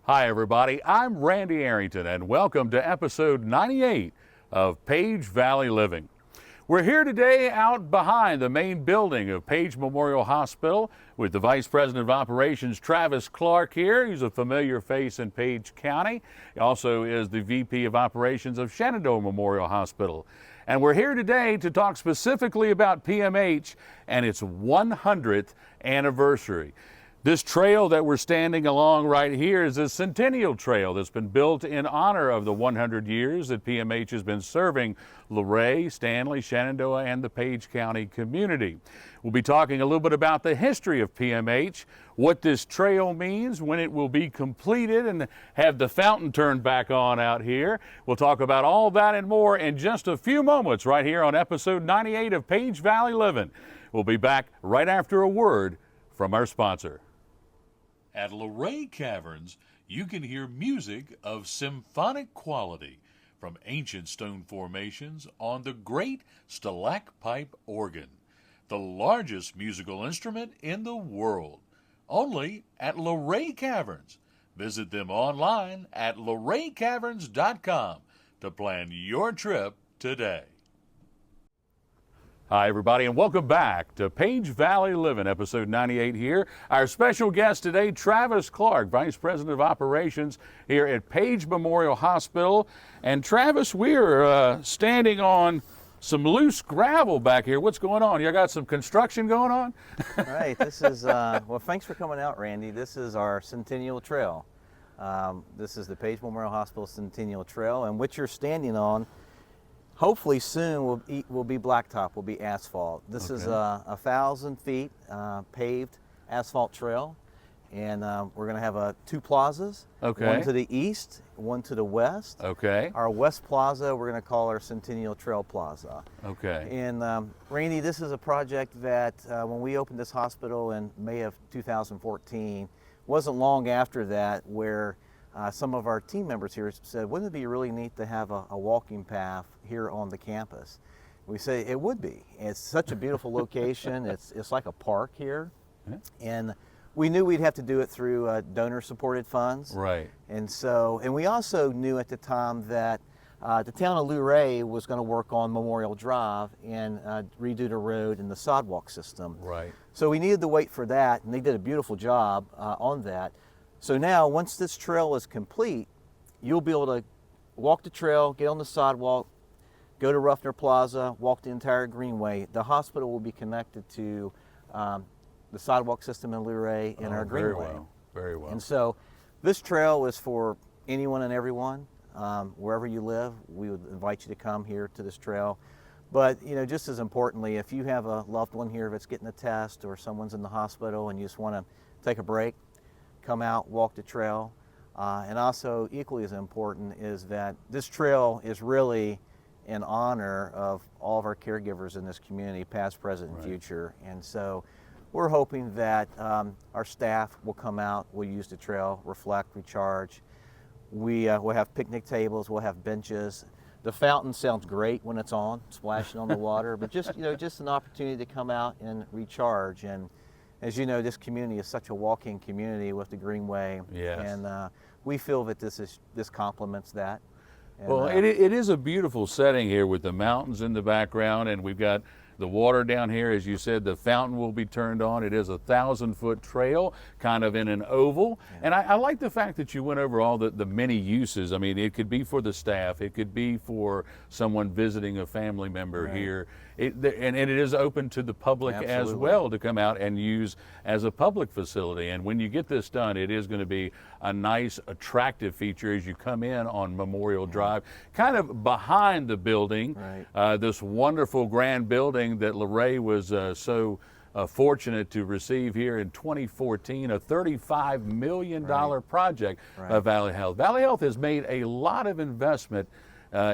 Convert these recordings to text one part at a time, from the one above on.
Hi everybody, I'm Randy Arrington and welcome to episode 98 of Page Valley Living. We're here today out behind the main building of Page Memorial Hospital with the Vice President of Operations, Travis Clark here. He's a familiar face in Page County. He also is the VP of Operations of Shenandoah Memorial Hospital. And we're here today to talk specifically about PMH and its 100th anniversary. This trail that we're standing along right here is a Centennial Trail that's been built in honor of the 100 years that PMH has been serving Luray, Stanley, Shenandoah, and the Page County community. We'll be talking a little bit about the history of PMH, what this trail means, when it will be completed, and have the fountain turned back on out here. We'll talk about all that and more in just a few moments right here on episode 98 of Page Valley Livin'. We'll be back right after a word from our sponsor. At Luray Caverns, you can hear music of symphonic quality from ancient stone formations on the great stalacpipe organ, the largest musical instrument in the world, only at Luray Caverns. Visit them online at luraycaverns.com to plan your trip today. Hi everybody and welcome back to Page Valley Livin', episode 98 here. Our special guest today, Travis Clark, Vice President of Operations here at Page Memorial Hospital. And Travis, we're standing on some loose gravel back here. What's going on? You got some construction going on? Right, this is, well, thanks for coming out, Randy. This is our Centennial Trail. This is the Page Memorial Hospital Centennial Trail, and what you're standing on hopefully soon will be blacktop, will be asphalt. This is a 1,000 feet paved asphalt trail, and we're going to have two plazas. Okay. One to the east, one to the west. Okay. Our west plaza we're going to call our Centennial Trail Plaza. Okay. And Randy, this is a project that when we opened this hospital in May of 2014, wasn't long after that where some of our team members here said, wouldn't it be really neat to have a walking path here on the campus? We say it would be. It's such a beautiful location. It's like a park here. Yeah. And we knew we'd have to do it through donor-supported funds. Right. And we also knew at the time that the town of Luray was going to work on Memorial Drive and redo the road and the sidewalk system. Right. So we needed to wait for that, and they did a beautiful job on that. So now, once this trail is complete, you'll be able to walk the trail, get on the sidewalk, go to Ruffner Plaza, walk the entire greenway. The hospital will be connected to the sidewalk system in Luray and our greenway. Very well, very well. And so this trail is for anyone and everyone. Wherever you live, we would invite you to come here to this trail. But, you know, just as importantly, if you have a loved one here that's getting a test or someone's in the hospital and you just want to take a break, come out, walk the trail. And also equally as important is that this trail is really in honor of all of our caregivers in this community, past, present, and future. And so we're hoping that our staff will come out, will use the trail, reflect, recharge. We'll have picnic tables, we'll have benches. The fountain sounds great when it's on, splashing on the water, but just, you know, just an opportunity to come out and recharge. And as you know, this community is such a walking community with the Greenway. Yes. And we feel that this complements that. And, well, it is a beautiful setting here with the mountains in the background, and we've got the water down here. As you said, the fountain will be turned on. It is a 1,000-foot trail, kind of in an oval. Yeah. And I like the fact that you went over all the many uses. I mean, it could be for the staff. It could be for someone visiting a family member here. And it is open to the public as well to come out and use as a public facility. And when you get this done, it is going to be a nice, attractive feature as you come in on Memorial Drive, kind of behind the building, this wonderful grand building that Luray was so fortunate to receive here in 2014, a $35 million project of Valley Health. Valley Health has made a lot of investment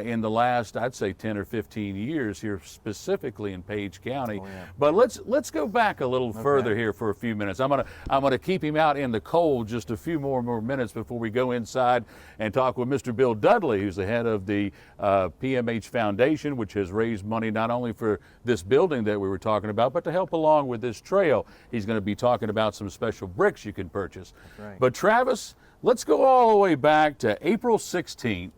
in the last, I'd say 10 or 15 years here, specifically in Page County. But let's go back a little further here for a few minutes. I'm gonna keep him out in the cold just a few more minutes before we go inside and talk with Mr. Bill Dudley, who's the head of the PMH Foundation, which has raised money not only for this building that we were talking about, but to help along with this trail. He's going to be talking about some special bricks you can purchase. But Travis, Let's go all the way back to April 16th,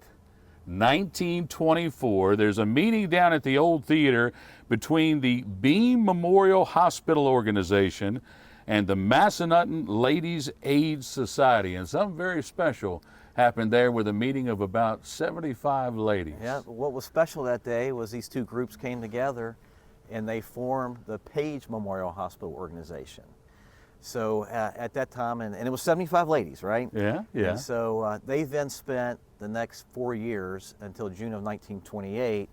1924. There's a meeting down at the old theater between the Beam Memorial Hospital Organization and the Massanutten Ladies Aid Society. And something very special happened there with a meeting of about 75 ladies. Yeah, what was special that day was these two groups came together and they formed the Page Memorial Hospital Organization. So at that time, and it was 75 ladies, right? Yeah, yeah. And so they then spent the next 4 years until June of 1928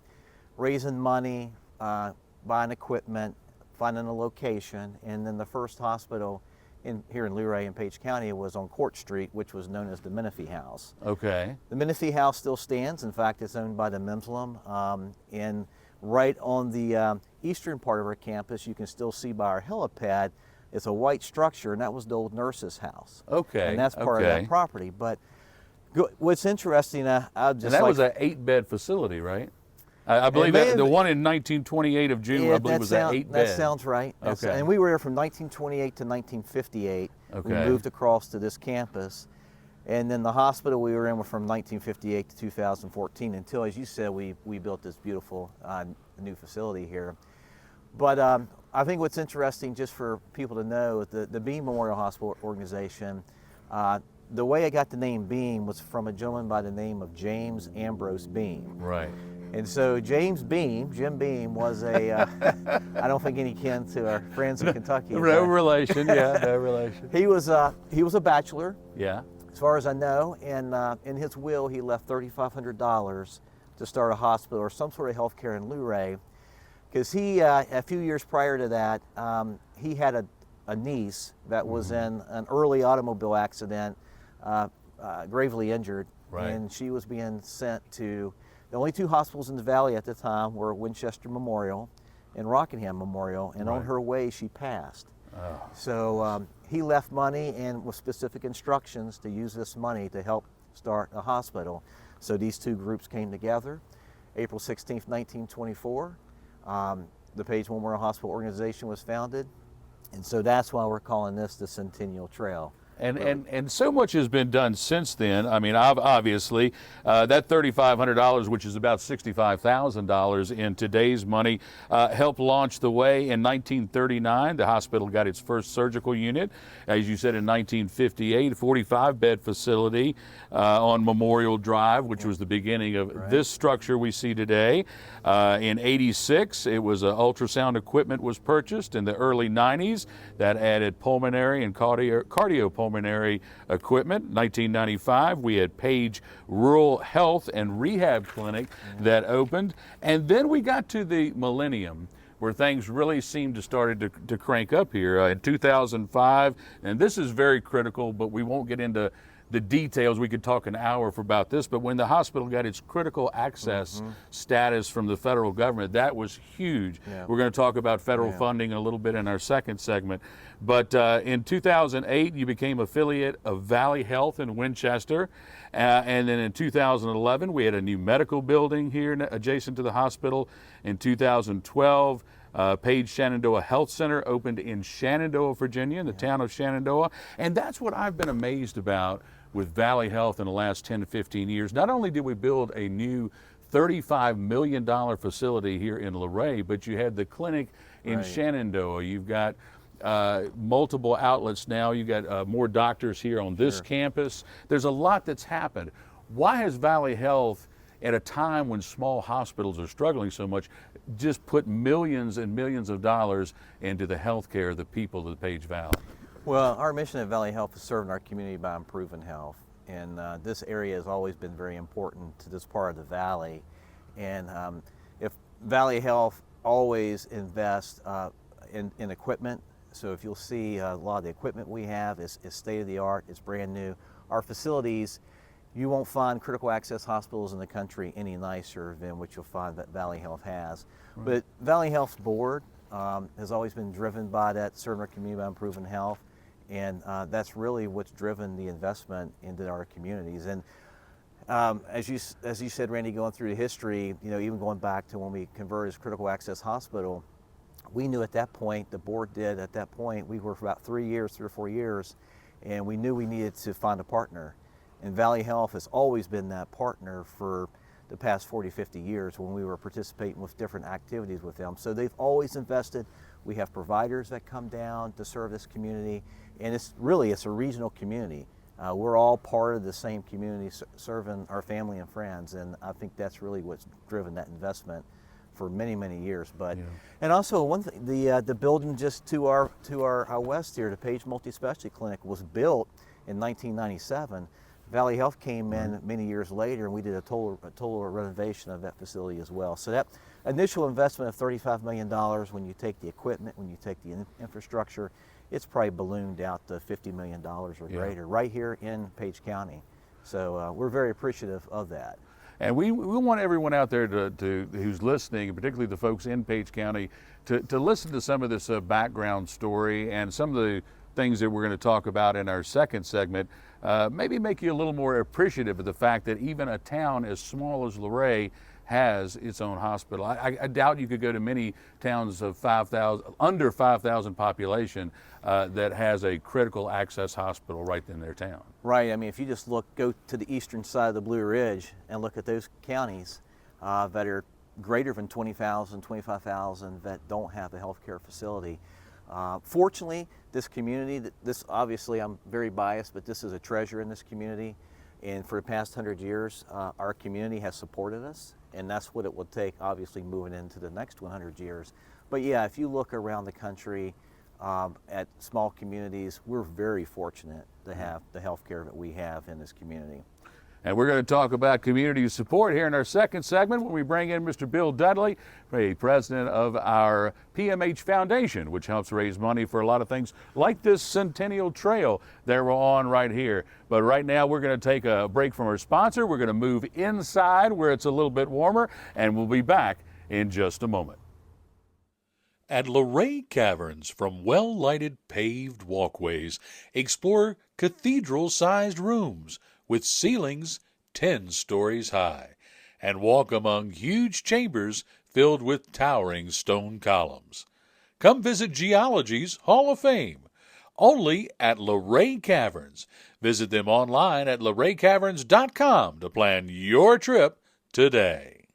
raising money, buying equipment, finding a location, and then the first hospital here in Luray in Page County was on Court Street, which was known as the Menifee House. Okay. The Menifee House still stands. In fact, it's owned by the Memslem. And right on the eastern part of our campus, you can still see by our helipad, it's a white structure, and that was the old nurse's house. Okay. And that's part of that property. But what's interesting, I'll just and that was an 8-bed facility, right? I believe the one in 1928 of June, I believe was an 8-bed. That sounds right. Okay. And we were here from 1928 to 1958. Okay. We moved across to this campus. And then the hospital we were in from 1958 to 2014 until, as you said, we built this beautiful new facility here. But I think what's interesting, just for people to know, the Beam Memorial Hospital Organization, the way I got the name Beam was from a gentleman by the name of James Ambrose Beam. Right. And so James Beam, Jim Beam, was a, I don't think any kin to our friends in Kentucky. No relation, yeah, no relation. He was a bachelor. Yeah. As far as I know, and in his will, he left $3,500 to start a hospital or some sort of health care in Luray. Because he, a few years prior to that, he had a niece that was in an early automobile accident, gravely injured. Right. And she was being sent to, the only two hospitals in the valley at the time were Winchester Memorial and Rockingham Memorial, and on her way she passed. Oh. So he left money and with specific instructions to use this money to help start a hospital. So these two groups came together. April 16th, 1924, the Page Memorial Hospital Organization was founded. And so that's why we're calling this the Centennial Trail. And so much has been done since then. I mean, obviously, that $3,500, which is about $65,000 in today's money, helped launch the way. In 1939, the hospital got its first surgical unit. As you said, in 1958, a 45-bed facility on Memorial Drive, which was the beginning of this structure we see today. In 86, it was ultrasound equipment was purchased. In the early 90s, that added pulmonary and cardiopulmonary equipment. 1995, we had Page Rural Health and Rehab Clinic that opened. And then we got to the millennium, where things really seemed to start to crank up here. In 2005, and this is very critical, but we won't get into the details. We could talk an hour about this, but when the hospital got its critical access status from the federal government, that was huge. Yeah. We're going to talk about federal funding a little bit in our second segment. But in 2008, you became affiliate of Valley Health in Winchester. And then in 2011, we had a new medical building here adjacent to the hospital. In 2012, Page Shenandoah Health Center opened in Shenandoah, Virginia, in the town of Shenandoah. And that's what I've been amazed about with Valley Health in the last 10 to 15 years. Not only did we build a new $35 million facility here in Luray, but you had the clinic in Shenandoah. You've got multiple outlets now. You've got more doctors here on this campus. There's a lot that's happened. Why has Valley Health, at a time when small hospitals are struggling so much, just put millions and millions of dollars into the health care of the people of the Page Valley? Well, our mission at Valley Health is serving our community by improving health. And this area has always been very important to this part of the valley. And if Valley Health always invests in equipment, so if you'll see a lot of the equipment we have is state-of-the-art, it's brand new. Our facilities, you won't find critical access hospitals in the country any nicer than what you'll find that Valley Health has. But Valley Health's board has always been driven by that, serving our community by improving health. And that's really what's driven the investment into our communities. And as you said, Randy, going through the history, you know, even going back to when we converted as critical access hospital, we knew at that point, the board did at that point, we were for about 3 or 4 years, and we knew we needed to find a partner. And Valley Health has always been that partner for the past 40, 50 years when we were participating with different activities with them. So they've always invested. We have providers that come down to serve this community, and it's a regional community. We're all part of the same community, serving our family and friends, and I think that's really what's driven that investment for many, many years. But and also one thing, the building just to our west here, the Page Multi-Specialty Clinic, was built in 1997. Valley Health came in many years later, and we did a total renovation of that facility as well. So that initial investment of $35 million, when you take the equipment, when you take the infrastructure, it's probably ballooned out to $50 million or greater right here in Page County. So we're very appreciative of that. And we want everyone out there who's listening, particularly the folks in Page County, to listen to some of this background story and some of the things that we're going to talk about in our second segment. Maybe make you a little more appreciative of the fact that even a town as small as Luray has its own hospital. I doubt you could go to many towns of under 5,000 population that has a critical access hospital right in their town. Right. I mean, if you just go to the eastern side of the Blue Ridge and look at those counties that are greater than 20,000, 25,000 that don't have a healthcare facility. Fortunately, this community, obviously I'm very biased, but this is a treasure in this community. And for the past 100 years, our community has supported us, and that's what it will take, obviously, moving into the next 100 years. But yeah, if you look around the country at small communities, we're very fortunate to have the healthcare that we have in this community. And we're going to talk about community support here in our second segment when we bring in Mr. Bill Dudley, the president of our PMH Foundation, which helps raise money for a lot of things like this Centennial Trail that we're on right here. But right now we're going to take a break from our sponsor. We're going to move inside where it's a little bit warmer, and we'll be back in just a moment. At Luray Caverns, from well-lighted paved walkways, explore cathedral-sized rooms with ceilings 10 stories high, and walk among huge chambers filled with towering stone columns. Come visit Geology's Hall of Fame, only at Luray Caverns. Visit them online at luraycaverns.com to plan your trip today.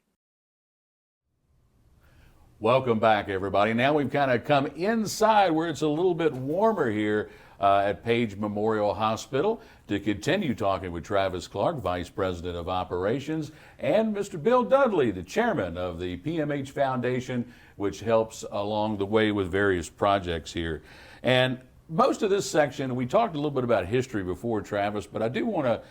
Welcome back, everybody. Now we've kind of come inside where it's a little bit warmer here at Page Memorial Hospital to continue talking with Travis Clark, Vice President of Operations, and Mr. Bill Dudley, the Chairman of the PMH Foundation, which helps along the way with various projects here. And most of this section, we talked a little bit about history before, Travis, but I do want to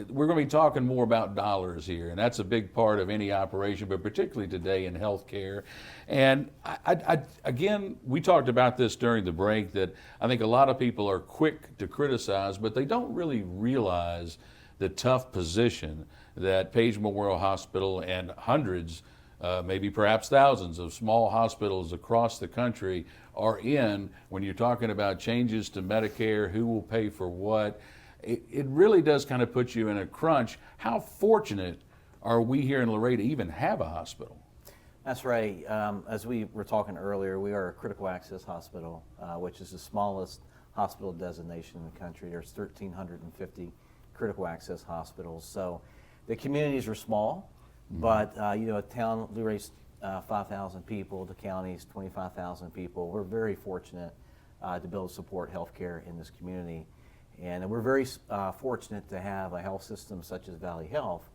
we're going to be talking more about dollars here, and that's a big part of any operation, but particularly today in healthcare. And again, we talked about this during the break, that I think a lot of people are quick to criticize, but they don't really realize the tough position that Page Memorial Hospital and hundreds, maybe perhaps thousands of small hospitals across the country are in when you're talking about changes to Medicare, who will pay for what. It really does kind of put you in a crunch. How fortunate are we here in Luray to even have a hospital? That's right. As we were talking earlier, we are a critical access hospital, which is the smallest hospital designation in the country. There's 1,350 critical access hospitals. So the communities are small, but a town, Luray's 5,000 people, the county's 25,000 people. We're very fortunate to be able to support healthcare in this community. And we're very fortunate to have a health system such as Valley Health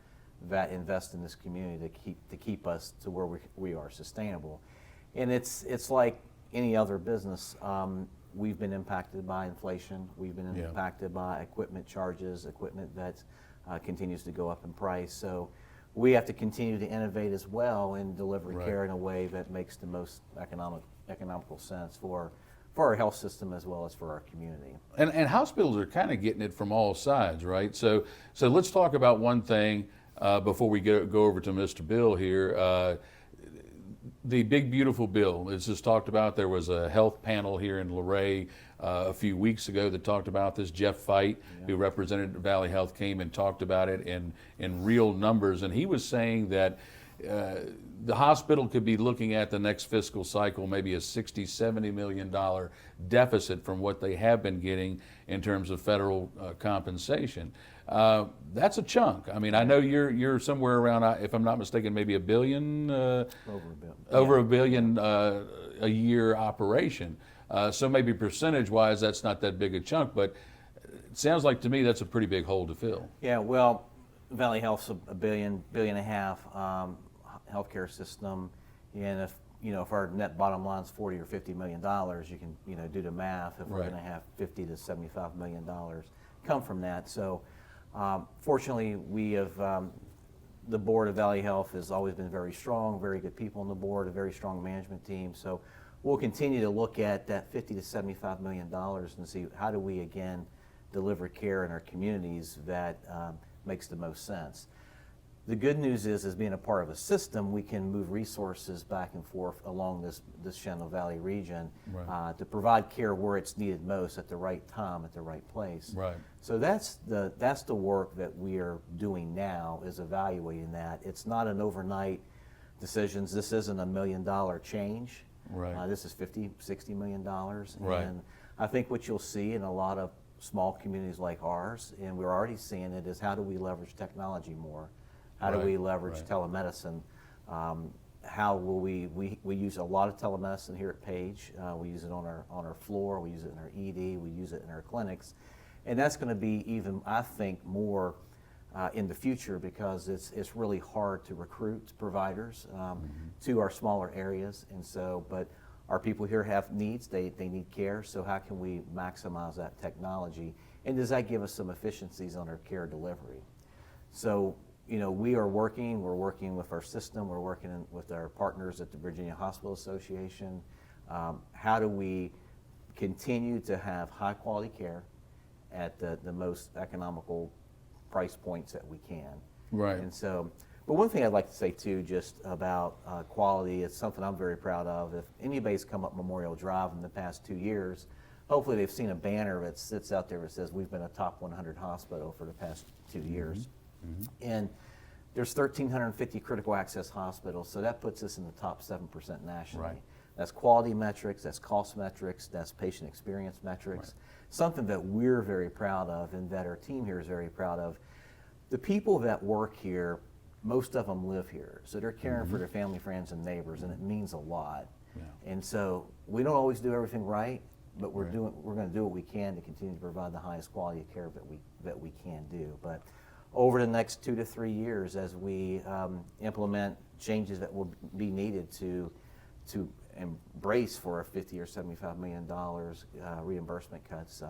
that invest in this community to keep us to where we are sustainable. And it's like any other business. We've been impacted by inflation. We've been impacted by equipment charges, equipment that continues to go up in price. So we have to continue to innovate as well in delivering care in a way that makes the most economical sense for our health system as well as for our community. And hospitals are kind of getting it from all sides, right? So let's talk about one thing before we go over to Mr. Bill here. The big beautiful bill. It's just talked about. There was a health panel here in Luray a few weeks ago that talked about this. Jeff Fite, who represented Valley Health, came and talked about it in real numbers, and he was saying that the hospital could be looking at the next fiscal cycle maybe a $60-70 million deficit from what they have been getting in terms of federal compensation. That's a chunk. I mean, I know you're somewhere around, if I'm not mistaken, maybe $1 billion, over $1 billion a year operation. So maybe percentage-wise, that's not that big a chunk, but it sounds like to me that's a pretty big hole to fill. Yeah, well, Valley Health's a billion and a half healthcare system, and if our net bottom line is $40 or $50 million, you can do the math. If we're going to have $50 to $75 million come from that, so fortunately we have the board of Valley Health has always been very strong, very good people on the board, a very strong management team. So we'll continue to look at that $50 to $75 million and see how do we again deliver care in our communities that makes the most sense. The good news is, as being a part of a system, we can move resources back and forth along this Shenandoah Valley region to provide care where it's needed most at the right time, at the right place. Right. So that's the work that we are doing now, is evaluating that. It's not an overnight decisions. This isn't $1 million change. Right. This is $50-60 million. Right. And I think what you'll see in a lot of small communities like ours, and we're already seeing it, is how do we leverage technology more? How do we leverage telemedicine? How will we use a lot of telemedicine here at Page. We use it on our floor, we use it in our ED, we use it in our clinics. And that's going to be even, I think, more in the future, because it's really hard to recruit providers to our smaller areas. And so, but our people here have needs, they need care, so how can we maximize that technology? And does that give us some efficiencies on our care delivery? So, we're working with our system, we're working with our partners at the Virginia Hospital Association. How do we continue to have high quality care at the most economical price points that we can? Right. And so, but one thing I'd like to say too, just about quality, it's something I'm very proud of. If anybody's come up Memorial Drive in the past 2 years, hopefully they've seen a banner that sits out there that says we've been a top 100 hospital for the past 2 years. And there's 1,350 critical access hospitals, so that puts us in the top 7% nationally. Right. That's quality metrics, that's cost metrics, that's patient experience metrics. Something that we're very proud of and that our team here is very proud of. The people that work here, most of them live here, so they're caring for their family, friends, and neighbors, and it means a lot. Yeah. And so we don't always do everything right, but we're going to do what we can to continue to provide the highest quality of care that we can do. But over the next 2 to 3 years, as we implement changes that will be needed to embrace for a $50 or $75 million reimbursement cuts.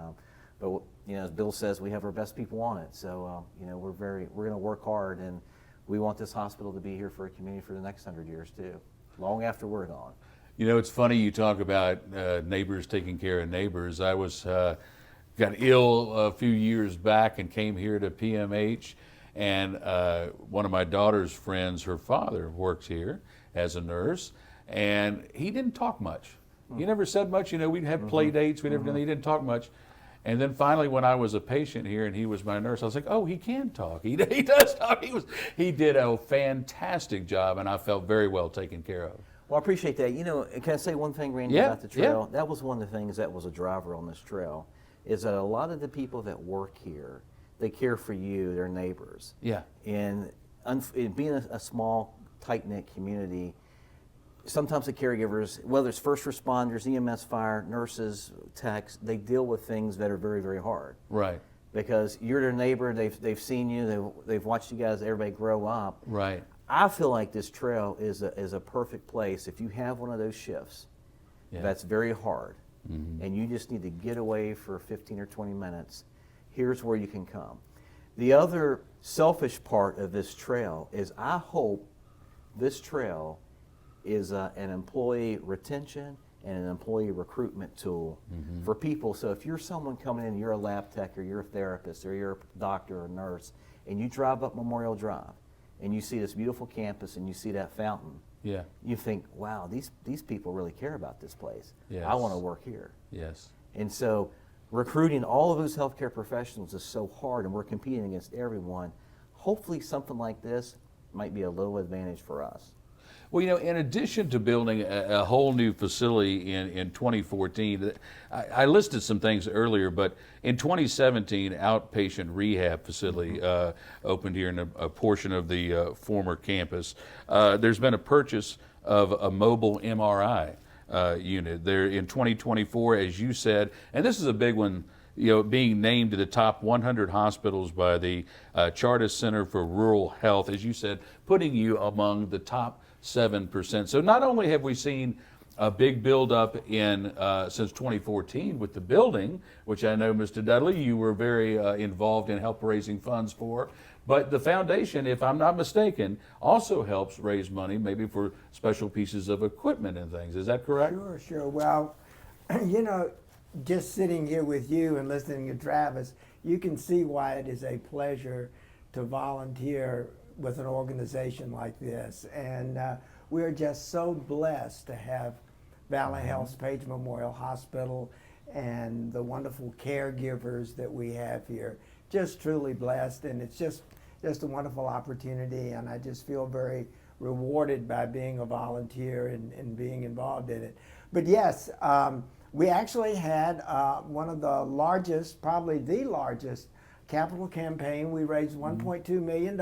But as Bill says, we have our best people on it. So we're going to work hard, and we want this hospital to be here for a community for the next 100 years too, long after we're gone. It's funny you talk about neighbors taking care of neighbors. I was got ill a few years back and came here to PMH, and one of my daughter's friends, her father works here as a nurse, and he didn't talk much. He never said much. We'd have play dates, he didn't talk much. And then finally, when I was a patient here and he was my nurse, I was like, oh, he can talk. He does talk. He did a fantastic job, and I felt very well taken care of. Well, I appreciate that. Can I say one thing, Randy, about the trail? That was one of the things that was a driver on this trail, is that a lot of the people that work here, they care for you, their neighbors. Yeah. And being a small, tight-knit community, sometimes the caregivers, whether it's first responders, EMS, fire, nurses, techs, they deal with things that are very, very hard. Right. Because you're their neighbor, they've seen you, they've watched you guys, everybody grow up. Right. I feel like this trail is a perfect place if you have one of those shifts that's very hard, and you just need to get away for 15 or 20 minutes. Here's where you can come. The other selfish part of this trail is I hope this trail is an employee retention and an employee recruitment tool for people. So if you're someone coming in, you're a lab tech or you're a therapist or you're a doctor or a nurse, and you drive up Memorial Drive and you see this beautiful campus and you see that fountain, you think, wow, these people really care about this place. Yes. I want to work here. Yes. And so recruiting all of those healthcare professionals is so hard, and we're competing against everyone. Hopefully something like this might be a little advantage for us. Well, in addition to building a whole new facility in 2014, I listed some things earlier, but in 2017, outpatient rehab facility opened here in a portion of the former campus. There's been a purchase of a mobile MRI unit there in 2024, as you said, and this is a big one. Being named to the top 100 hospitals by the Chartis Center for Rural Health, as you said, putting you among the top 7%. So not only have we seen a big buildup in since 2014 with the building, which I know, Mr. Dudley, you were very involved in help raising funds for, but the foundation, if I'm not mistaken, also helps raise money maybe for special pieces of equipment and things. Is that correct? Sure. Well, just sitting here with you and listening to Travis, you can see why it is a pleasure to volunteer with an organization like this. And we're just so blessed to have Valley Health's Page Memorial Hospital and the wonderful caregivers that we have here. Just truly blessed, and it's just a wonderful opportunity, and I just feel very rewarded by being a volunteer and being involved in it. But yes, we actually had one of the largest, probably the largest, capital campaign. We raised $1.2 million,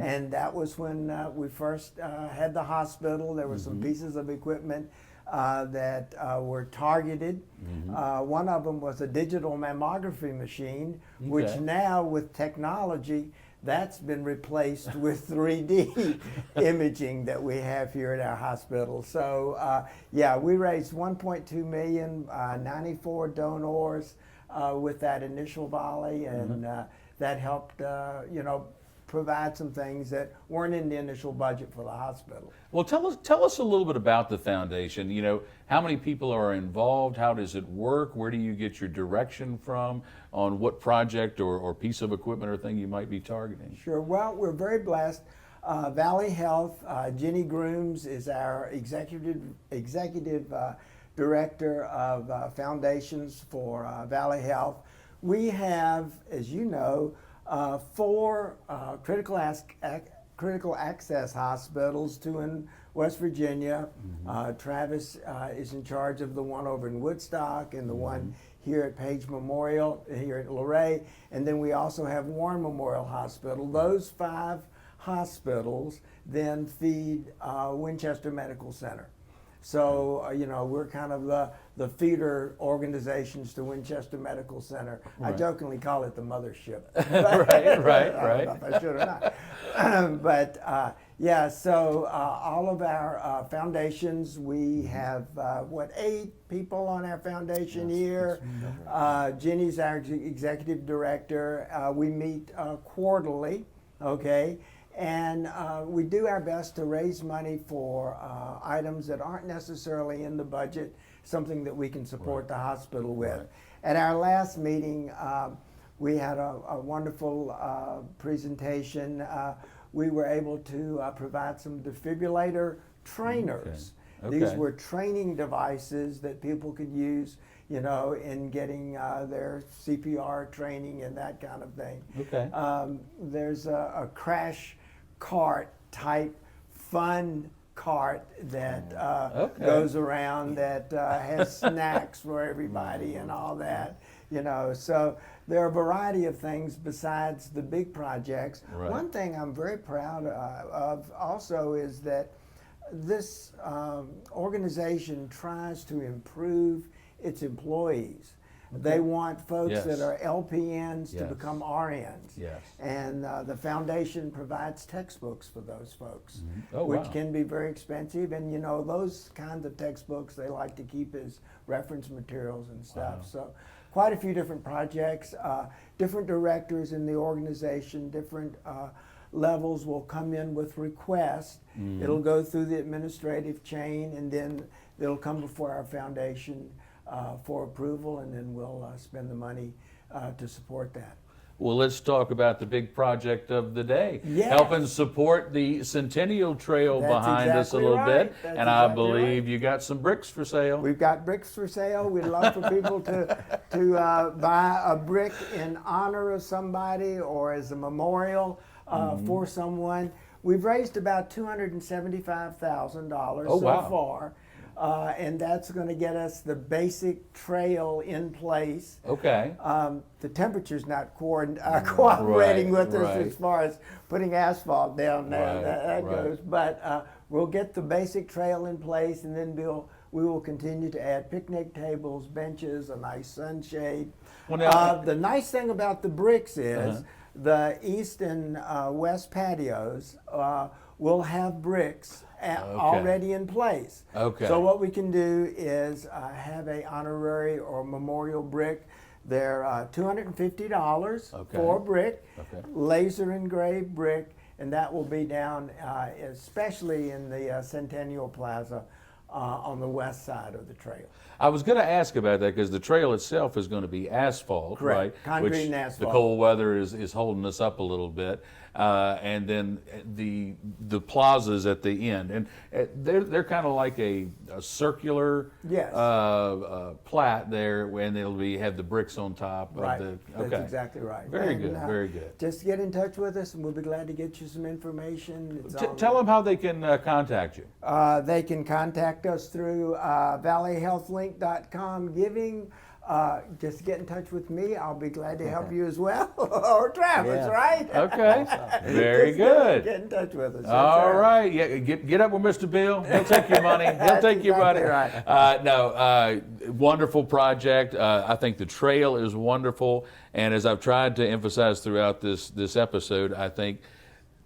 and that was when we first had the hospital. There were some pieces of equipment that were targeted. One of them was a digital mammography machine, which now with technology, that's been replaced with 3D imaging that we have here at our hospital. So yeah, we raised $1.2 million, 94 donors with that initial volley, and that helped provide some things that weren't in the initial budget for the hospital. Well, tell us a little bit about the foundation. How many people are involved? How does it work? Where do you get your direction from on what project or piece of equipment or thing you might be targeting? Sure. Well, we're very blessed. Valley Health, Jenny Grooms is our executive director of foundations for Valley Health. We have, as you know, 4 critical access hospitals, 2 in West Virginia. Travis is in charge of the one over in Woodstock and the one here at Page Memorial, here at Luray. And then we also have Warren Memorial Hospital. Those 5 hospitals then feed Winchester Medical Center. So, we're kind of the feeder organizations to Winchester Medical Center. Right. I jokingly call it the mothership. right. I don't know if I should or not. But, yeah, so all of our foundations, we have, 8 people on our foundation here. Jenny's our executive director. We meet quarterly, okay? And we do our best to raise money for items that aren't necessarily in the budget, something that we can support the hospital with. At our last meeting, we had a wonderful presentation. We were able to provide some defibrillator trainers. These were training devices that people could use, in getting their CPR training and that kind of thing. There's a crash cart type fun cart that goes around that has snacks for everybody and all that, So there are a variety of things besides the big projects. One thing I'm very proud of also is that this organization tries to improve its employees. They want folks that are LPNs to become RNs. And the foundation provides textbooks for those folks, which can be very expensive. And those kinds of textbooks they like to keep as reference materials and stuff. So quite a few different projects, different directors in the organization, different levels will come in with requests. It'll go through the administrative chain, and then it'll come before our foundation for approval, and then we'll spend the money to support that. Well, let's talk about the big project of the day. Helping support the Centennial Trail behind us a little bit. And I believe you got some bricks for sale. We've got bricks for sale. We'd love for people to buy a brick in honor of somebody or as a memorial for someone. we've raised about $275,000 Oh, so wow. far. And that's going to get us the basic trail in place. Okay. The temperature's not cooperating with us right. as far as putting asphalt down there. Right, That right. goes. But we'll get the basic trail in place, and then we will continue to add picnic tables, benches, a nice sunshade. Well, now- The nice thing about the bricks is Uh-huh. the east and west patios will have bricks already in place. Okay. So what we can do is have a honorary or memorial brick. They're $250 Okay. for a brick, Okay. laser engraved brick, and that will be down especially in the Centennial Plaza on the west side of the trail. I was going to ask about that because the trail itself is going to be asphalt, Correct. right? Concrete Which and asphalt. The cold weather is holding us up a little bit, and then the plazas at the end, and they're kind of like a circular Yes. plat there, and it'll have the bricks on top. Right. Of the, That's okay. exactly right. Very And, good. Very good. Just get in touch with us, and we'll be glad to get you some information. It's on- Tell them how they can contact you. They can contact us through valleyhealthlink.com giving. Just get in touch with me. I'll be glad to help you as well. Or Travis, Yeah. right? Okay. Very good. Get in touch with us. That's All right, yeah, get up with Mr. Bill. He'll take your money. He'll That's take your money. exactly right. Wonderful project. I think the trail is wonderful, and as I've tried to emphasize throughout this episode, I think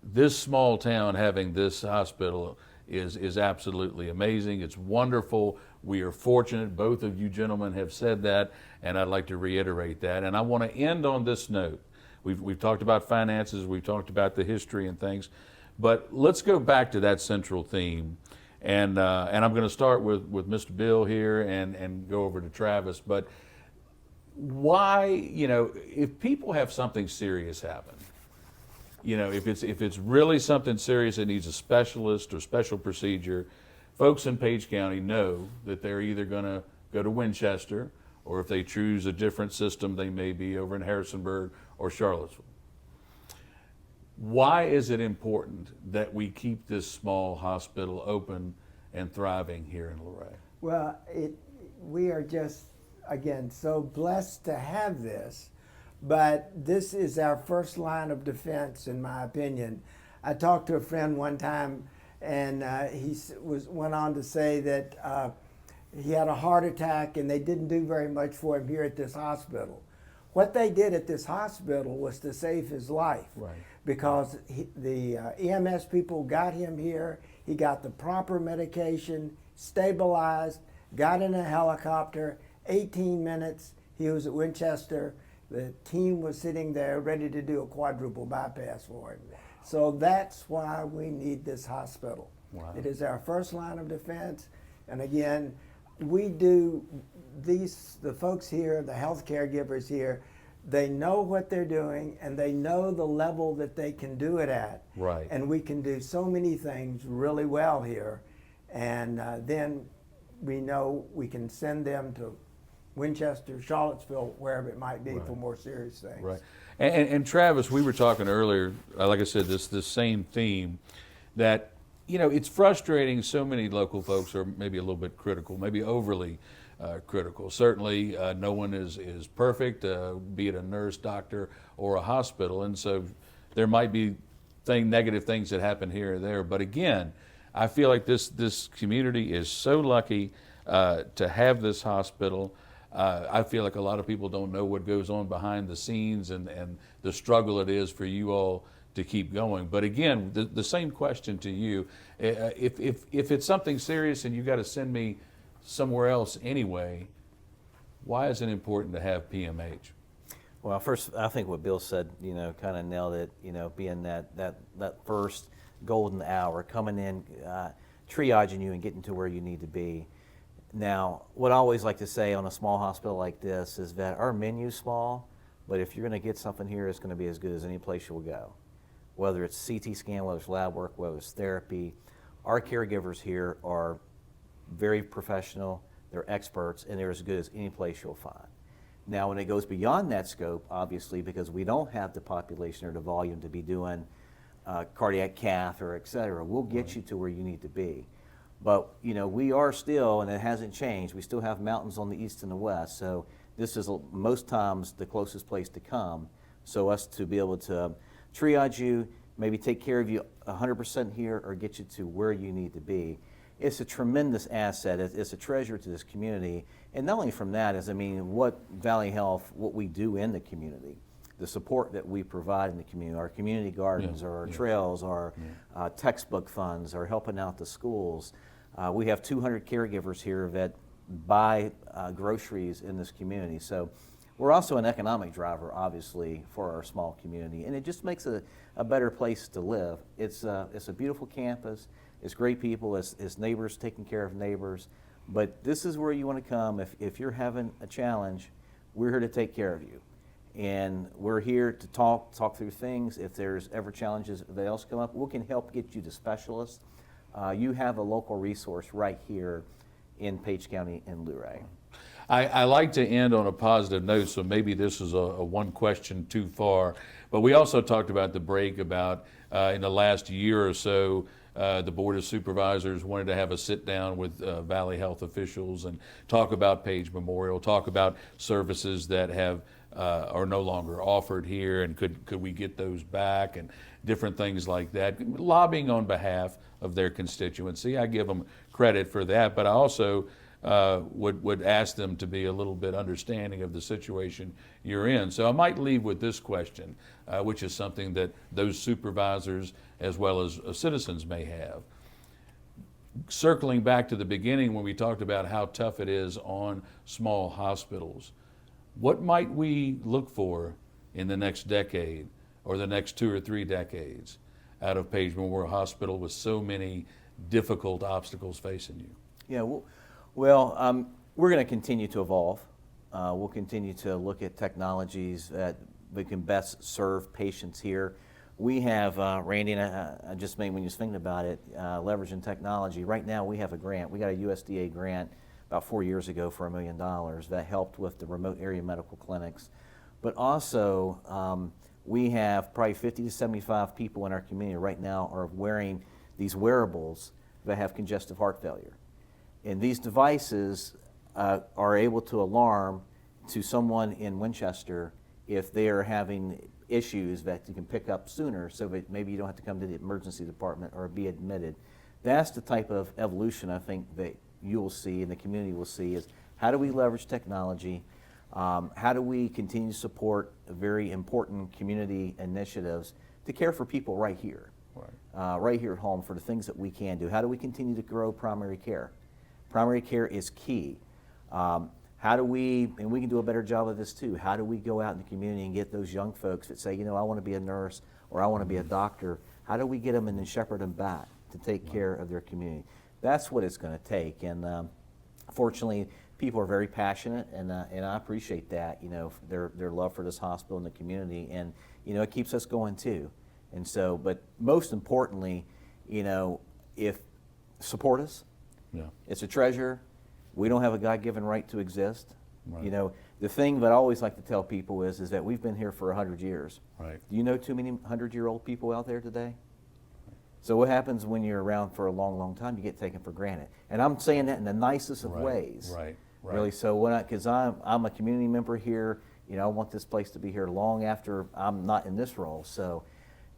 this small town having this hospital is absolutely amazing. It's wonderful. We are fortunate. Both of you gentlemen have said that, and I'd like to reiterate that. And I want to end on this note. We've talked about finances, we've talked about the history and things, but let's go back to that central theme. And I'm going to start with Mr. Bill here and go over to Travis. But why, if people have something serious happen, if it's really something serious that needs a specialist or special procedure, folks in Page County know that they're either going to go to Winchester, or if they choose a different system, they may be over in Harrisonburg or Charlottesville. Why is it important that we keep this small hospital open and thriving here in Luray? Well, we are just, again, so blessed to have this, but this is our first line of defense, in my opinion. I talked to a friend one time, and he went on to say that he had a heart attack and they didn't do very much for him here at this hospital. What they did at this hospital was to save his life. Right. Because the EMS people got him here, he got the proper medication, stabilized, got in a helicopter, 18 minutes, he was at Winchester, the team was sitting there ready to do a quadruple bypass for him. Wow. So that's why we need this hospital. Wow. It is our first line of defense, and again, we do the folks here, the health caregivers here, they know what they're doing and they know the level that they can do it at. Right. And we can do so many things really well here. And then we know we can send them to Winchester, Charlottesville, wherever it might be for more serious things. Right. And Travis, we were talking earlier, like I said, this same theme, that it's frustrating. So many local folks are maybe a little bit critical, maybe overly critical. Certainly, no one is perfect, be it a nurse, doctor, or a hospital, and so there might be negative things that happen here or there. But again, I feel like this community is so lucky to have this hospital. I feel like a lot of people don't know what goes on behind the scenes and the struggle it is for you all to keep going. But again, the same question to you: if it's something serious and you got to send me somewhere else anyway, why is it important to have PMH? Well, first, I think what Bill said, kind of nailed it. Being that first golden hour, coming in, triaging you and getting to where you need to be. Now, what I always like to say on a small hospital like this is that our menu's small, but if you're going to get something here, it's going to be as good as any place you'll go. Whether it's CT scan, whether it's lab work, whether it's therapy, our caregivers here are very professional, they're experts, and they're as good as any place you'll find. Now, when it goes beyond that scope, obviously, because we don't have the population or the volume to be doing cardiac cath or et cetera. We'll get you to where you need to be. But we are still, and it hasn't changed, we still have mountains on the east and the west. So this is most times the closest place to come. So us to be able to triage you, maybe take care of you 100% here or get you to where you need to be. It's a tremendous asset. It's a treasure to this community. And not only from that is, what Valley Health, what we do in the community, the support that we provide in the community, our community gardens, or our trails, our textbook funds, or helping out the schools. We have 200 caregivers here that buy groceries in this community. So we're also an economic driver, obviously, for our small community. And it just makes it a better place to live. It's a beautiful campus. It's great people. It's neighbors taking care of neighbors. But this is where you want to come. If you're having a challenge, we're here to take care of you. And we're here to talk through things. If there's ever challenges that else come up, we can help get you to specialists. You have a local resource right here in Page County in Luray. I like to end on a positive note, so maybe this is a one question too far. But we also talked about the break about in the last year or so, the Board of Supervisors wanted to have a sit down with Valley Health officials and talk about Page Memorial, talk about services that are no longer offered here, and could we get those back, and different things like that, lobbying on behalf of their constituency. I give them credit for that, but I also would ask them to be a little bit understanding of the situation you're in. So I might leave with this question, which is something that those supervisors as well as citizens may have. Circling back to the beginning when we talked about how tough it is on small hospitals, what might we look for in the next decade or the next 2 or 3 decades out of Page Memorial Hospital with so many difficult obstacles facing you? Yeah, well, we're going to continue to evolve. We'll continue to look at technologies that we can best serve patients here. We have, Randy, and I just made, when you was thinking about it, leveraging technology. Right now we have a grant. We got a USDA grant about 4 years ago for $1 million that helped with the remote area medical clinics. But also, we have probably 50 to 75 people in our community right now are wearing these wearables that have congestive heart failure. And these devices are able to alarm to someone in Winchester if they are having issues that you can pick up sooner, so that maybe you don't have to come to the emergency department or be admitted. That's the type of evolution I think that you'll see and the community will see, is how do we leverage technology? How do we continue to support very important community initiatives to care for people right here, right here at home, for the things that we can do? How do we continue to grow primary care? Primary care is key. How do we, and we can do a better job of this too, how do we go out in the community and get those young folks that say, I want to be a nurse or I want to be a doctor? How do we get them and then shepherd them back to take care of their community? That's what it's going to take. And fortunately, people are very passionate, and I appreciate that, their love for this hospital and the community, and it keeps us going too. And so, but most importantly, if support us. Yeah. It's a treasure. We don't have a God-given right to exist. Right. The thing that I always like to tell people is that we've been here for 100 years. Right. Do you know too many 100-year-old people out there today? So what happens when you're around for a long, long time? You get taken for granted. And I'm saying that in the nicest of ways. Right. Really. So because I'm a community member here, I want this place to be here long after I'm not in this role. So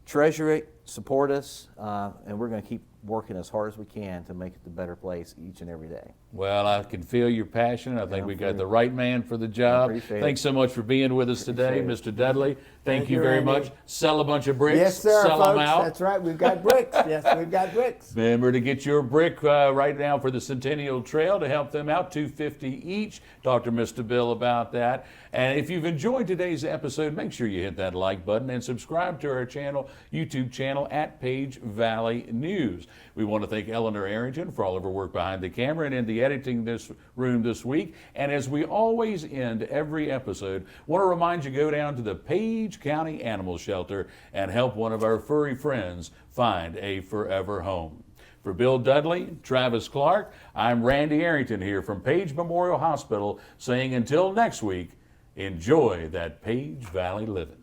treasure it, support us, and we're going to keep working as hard as we can to make it a better place each and every day. Well, I can feel your passion. I think we got the right man for the job. Thanks so much for being with us today, Mr. Dudley. Thank you very much. Sell a bunch of bricks. Yes, sir, Sell them out. That's right. We've got bricks. Yes, we've got bricks. Remember to get your brick right now for the Centennial Trail to help them out, $2.50 each. Talk to Mr. Bill about that. And if you've enjoyed today's episode, make sure you hit that like button and subscribe to our channel, YouTube channel at Page Valley News. We want to thank Eleanor Arrington for all of her work behind the camera and in the editing this room this week. And as we always end every episode, want to remind you, go down to the Page County Animal Shelter and help one of our furry friends find a forever home. For Bill Dudley, Travis Clark, I'm Randy Arrington here from Page Memorial Hospital saying until next week, enjoy that Page Valley living.